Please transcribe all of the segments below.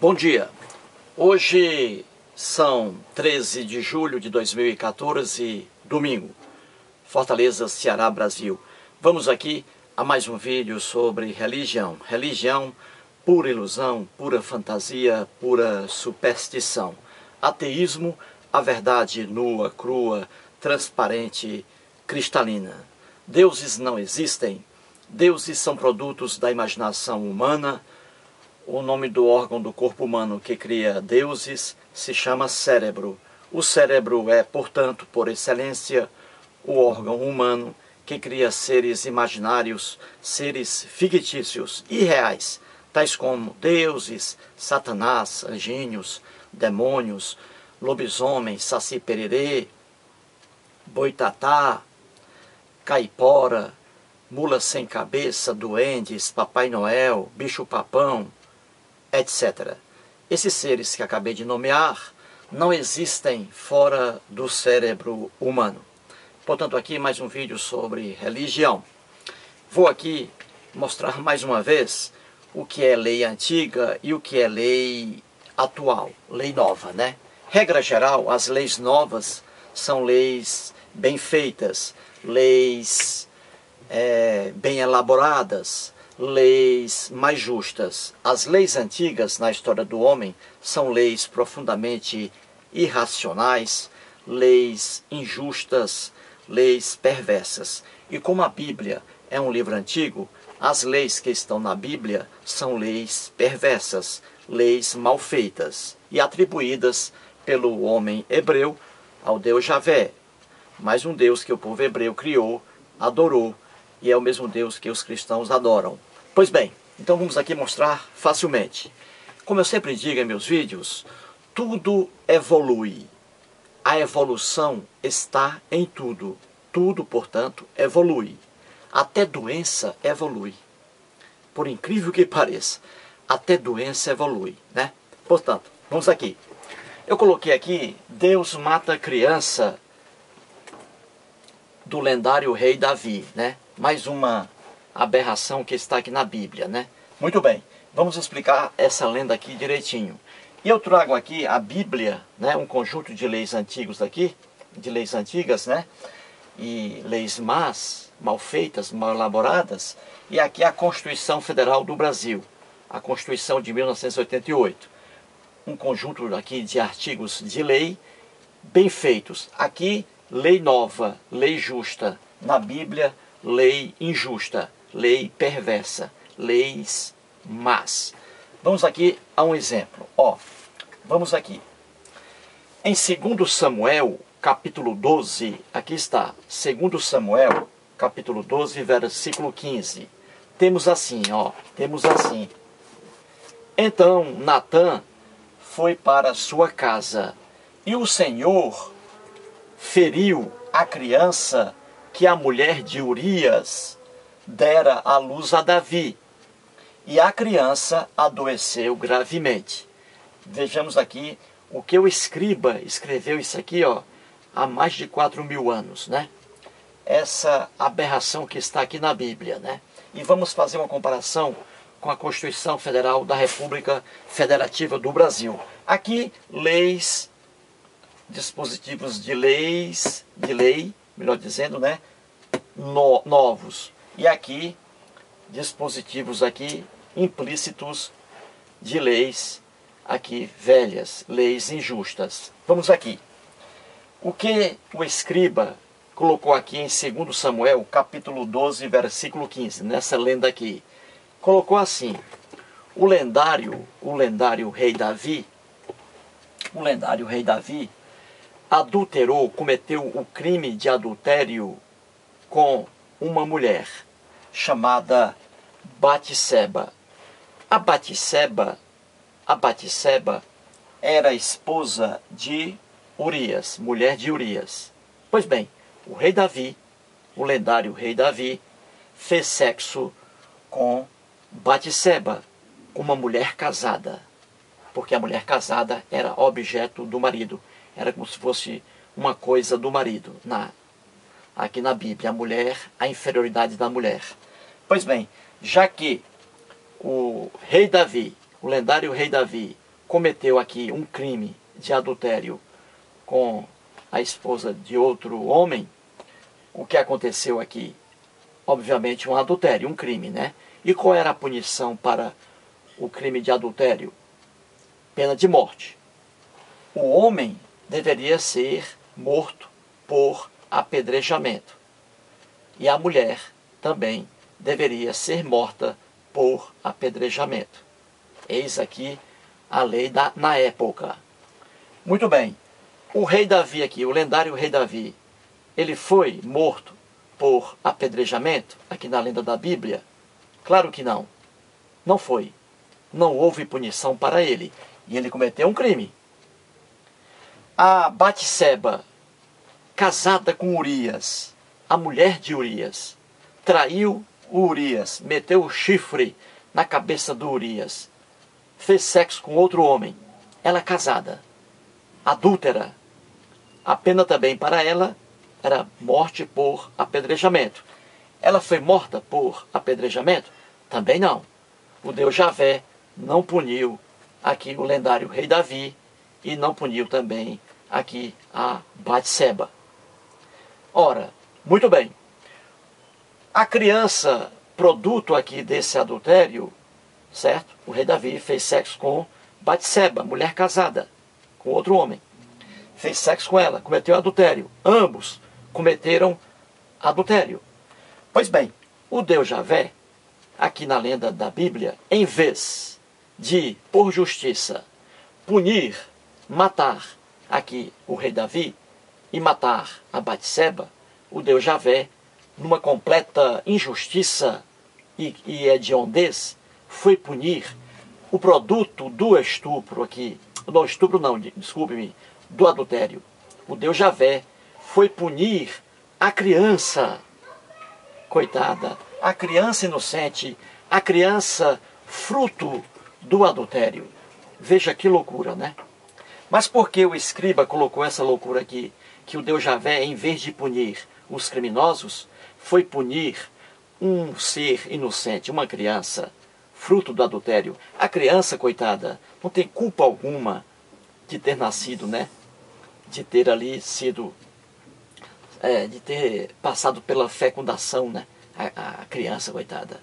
Bom dia, hoje são 13 de julho de 2014, domingo, Fortaleza, Ceará, Brasil. Vamos aqui a mais um vídeo sobre religião. Religião, pura ilusão, pura fantasia, pura superstição. Ateísmo, a verdade nua, crua, transparente, cristalina. Deuses não existem, deuses são produtos da imaginação humana. O nome do órgão do corpo humano que cria deuses se chama cérebro. O cérebro é, portanto, por excelência, o órgão humano que cria seres imaginários, seres fictícios, irreais, tais como deuses, Satanás, anjinhos, demônios, lobisomem, saci-pererê, boitatá, caipora, mula sem cabeça, duendes, Papai Noel, bicho-papão, etc. Esses seres que acabei de nomear não existem fora do cérebro humano. Portanto, aqui mais um vídeo sobre religião. Vou aqui mostrar mais uma vez o que é lei antiga e o que é lei atual, lei nova, né? Regra geral, as leis novas são leis bem feitas, leis bem elaboradas, leis mais justas. As leis antigas na história do homem são leis profundamente irracionais, leis injustas, leis perversas. E como a Bíblia é um livro antigo, as leis que estão na Bíblia são leis perversas, leis mal feitas e atribuídas pelo homem hebreu ao Deus Javé, mais um Deus que o povo hebreu criou, adorou, e é o mesmo Deus que os cristãos adoram. Pois bem, então vamos aqui mostrar facilmente. Como eu sempre digo em meus vídeos, tudo evolui. A evolução está em tudo. Tudo, portanto, evolui. Até doença evolui. Por incrível que pareça, até doença evolui, né? Portanto, vamos aqui. Eu coloquei aqui, Deus mata a criança do lendário rei Davi, né? Mais uma aberração que está aqui na Bíblia, né? Muito bem, vamos explicar essa lenda aqui direitinho. E eu trago aqui a Bíblia, né? Um conjunto de leis antigos aqui, de leis antigas, né? E leis más, mal feitas, mal elaboradas. E aqui a Constituição Federal do Brasil, a Constituição de 1988. Um conjunto aqui de artigos de lei bem feitos. Aqui, lei nova, lei justa. Na Bíblia, lei injusta, lei perversa, leis más. Vamos aqui a um exemplo. Vamos aqui. Em 2 Samuel, capítulo 12, aqui está. 2 Samuel, capítulo 12, versículo 15. Temos assim, temos assim. Então Natã foi para sua casa, e o Senhor feriu a criança que a mulher de Urias dera à luz a Davi, e a criança adoeceu gravemente. Vejamos aqui o que o escriba escreveu isso aqui, há mais de 4.000 anos, né? Essa aberração que está aqui na Bíblia, né? E vamos fazer uma comparação com a Constituição Federal da República Federativa do Brasil. Aqui, leis, dispositivos de lei, melhor dizendo, né? Novos. E aqui, dispositivos aqui implícitos de leis aqui velhas, leis injustas. Vamos aqui. O que o escriba colocou aqui em 2 Samuel, capítulo 12, versículo 15, nessa lenda aqui. Colocou assim: o lendário rei Davi, adulterou, cometeu o crime de adultério com uma mulher chamada Batseba. A Batseba era esposa de Urias, mulher de Urias. Pois bem, o rei Davi, o lendário rei Davi, fez sexo com Batseba, uma mulher casada, porque a mulher casada era objeto do marido, era como se fosse uma coisa do marido. Aqui na Bíblia, a mulher, a inferioridade da mulher. Pois bem, já que o rei Davi, o lendário rei Davi, cometeu aqui um crime de adultério com a esposa de outro homem, o que aconteceu aqui? Obviamente um adultério, um crime, né? E qual era a punição para o crime de adultério? Pena de morte. O homem deveria ser morto por apedrejamento. E a mulher também deveria ser morta por apedrejamento. Eis aqui a lei na época. Muito bem. O rei Davi aqui, o lendário rei Davi, ele foi morto por apedrejamento, aqui na lenda da Bíblia? Claro que não. Não foi. Não houve punição para ele. E ele cometeu um crime. A Batseba, casada com Urias, a mulher de Urias, traiu Urias, meteu o chifre na cabeça do Urias, fez sexo com outro homem. Ela casada, adúltera. A pena também para ela era morte por apedrejamento. Ela foi morta por apedrejamento? Também não. O Deus Javé não puniu aqui o lendário rei Davi e não puniu também aqui a Batseba. Ora, muito bem. A criança, produto aqui desse adultério, certo? O rei Davi fez sexo com Batseba, mulher casada, com outro homem. Fez sexo com ela, cometeu adultério. Ambos cometeram adultério. Pois bem, o Deus Javé, aqui na lenda da Bíblia, em vez de, por justiça, punir, matar aqui o rei Davi e matar a Batseba, o Deus Javé, numa completa injustiça e hediondez, foi punir o produto do estupro aqui, não, estupro não, desculpe-me, do adultério. O Deus Javé foi punir a criança, coitada, a criança inocente, a criança fruto do adultério. Veja que loucura, né? Mas por que o escriba colocou essa loucura aqui? Que o Deus Javé, em vez de punir os criminosos, foi punir um ser inocente, uma criança, fruto do adultério. A criança, coitada, não tem culpa alguma de ter nascido, né? De ter ali sido, de ter passado pela fecundação, né? A criança, coitada.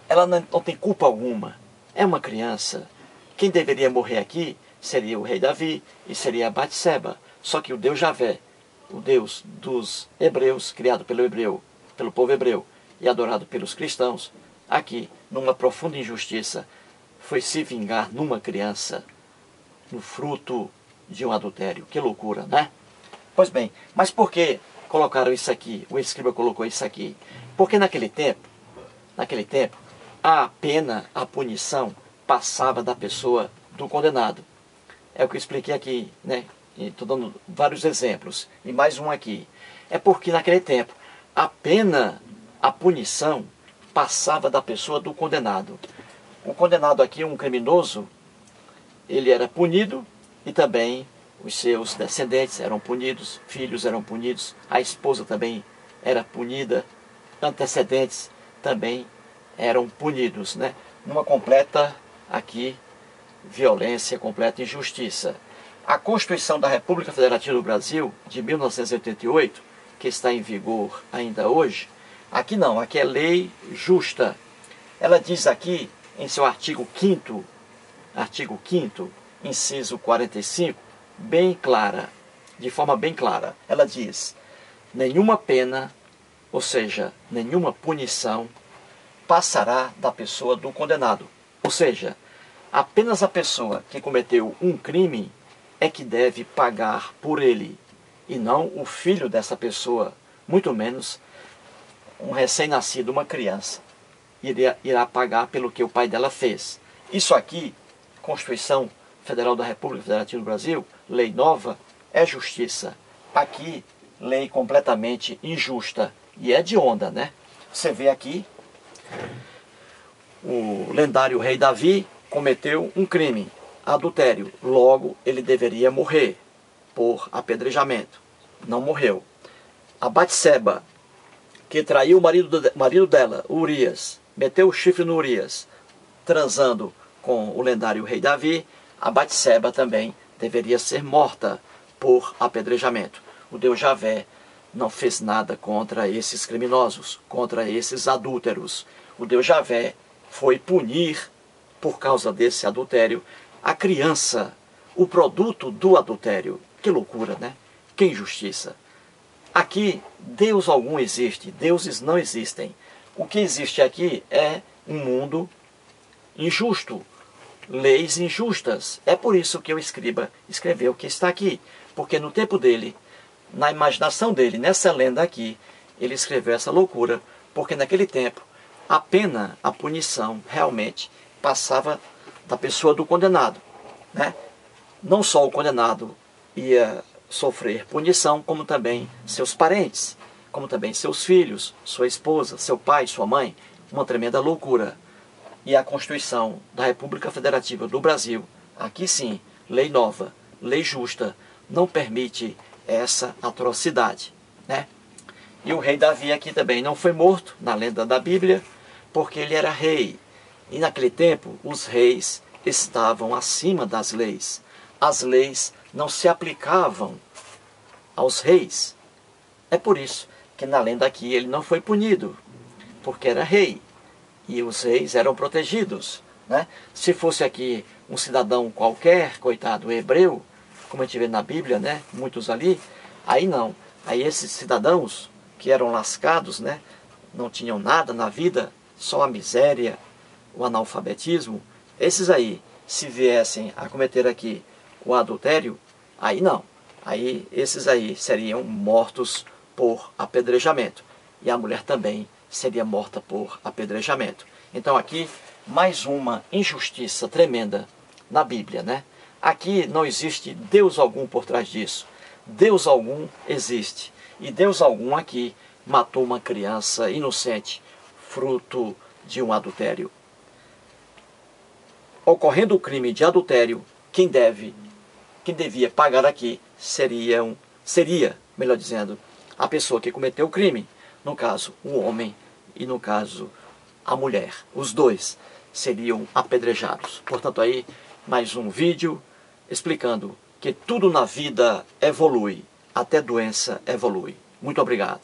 Ela não tem culpa alguma. É uma criança. Quem deveria morrer aqui seria o rei Davi e seria a Batseba. Só que o Deus Javé, o Deus dos hebreus, criado pelo povo hebreu e adorado pelos cristãos, aqui, numa profunda injustiça, foi se vingar numa criança, no fruto de um adultério. Que loucura, né? Pois bem, mas por que colocaram isso aqui? O escriba colocou isso aqui. Porque naquele tempo, a pena, a punição, passava da pessoa do condenado. É o que eu expliquei aqui, né? Estou dando vários exemplos. E mais um aqui. É porque naquele tempo, a pena, a punição, passava da pessoa do condenado. O condenado aqui, um criminoso, ele era punido e também os seus descendentes eram punidos, filhos eram punidos, a esposa também era punida, antecedentes também eram punidos, né? Numa completa, aqui, violência, completa injustiça. A Constituição da República Federativa do Brasil, de 1988, que está em vigor ainda hoje, aqui não, aqui é lei justa. Ela diz aqui, em seu artigo 5º, inciso 45, bem clara, de forma bem clara, ela diz: nenhuma pena, ou seja, nenhuma punição, passará da pessoa do condenado. Ou seja, apenas a pessoa que cometeu um crime é que deve pagar por ele, e não o filho dessa pessoa, muito menos um recém-nascido, uma criança, irá pagar pelo que o pai dela fez. Isso aqui, Constituição Federal da República Federativa do Brasil, lei nova, é justiça. Aqui, lei completamente injusta e hedionda, né? Você vê aqui, o lendário rei Davi cometeu um crime, adultério. Logo, ele deveria morrer por apedrejamento. Não morreu. A Batseba, que traiu o marido dela, Urias, meteu o chifre no Urias, transando com o lendário rei Davi, a Batseba também deveria ser morta por apedrejamento. O Deus Javé não fez nada contra esses criminosos, contra esses adúlteros. O Deus Javé foi punir, por causa desse adultério, a criança, o produto do adultério. Que loucura, né? Que injustiça. Aqui, Deus algum existe, deuses não existem. O que existe aqui é um mundo injusto, leis injustas. É por isso que o escriba escreveu o que está aqui. Porque no tempo dele, na imaginação dele, nessa lenda aqui, ele escreveu essa loucura, porque naquele tempo, a pena, a punição, realmente passava da pessoa do condenado, né? Não só o condenado ia sofrer punição, como também seus parentes, como também seus filhos, sua esposa, seu pai, sua mãe. Uma tremenda loucura. E a Constituição da República Federativa do Brasil, aqui sim, lei nova, lei justa, não permite essa atrocidade, né? E o rei Davi aqui também não foi morto, na lenda da Bíblia, porque ele era rei. E naquele tempo, os reis estavam acima das leis. As leis não se aplicavam aos reis. É por isso que na lenda aqui ele não foi punido, porque era rei. E os reis eram protegidos, né? Se fosse aqui um cidadão qualquer, coitado, hebreu, como a gente vê na Bíblia, né? Muitos ali, aí não. Aí esses cidadãos que eram lascados, né? Não tinham nada na vida, só a miséria, o analfabetismo, esses aí, se viessem a cometer aqui o adultério, aí não. Aí esses aí seriam mortos por apedrejamento. E a mulher também seria morta por apedrejamento. Então aqui, mais uma injustiça tremenda na Bíblia, né? Aqui não existe Deus algum por trás disso. Deus algum existe. E Deus algum aqui matou uma criança inocente, fruto de um adultério. Ocorrendo o crime de adultério, quem devia pagar aqui seria, melhor dizendo, a pessoa que cometeu o crime. No caso, o homem e no caso, a mulher. Os dois seriam apedrejados. Portanto, aí, mais um vídeo explicando que tudo na vida evolui, até doença evolui. Muito obrigado.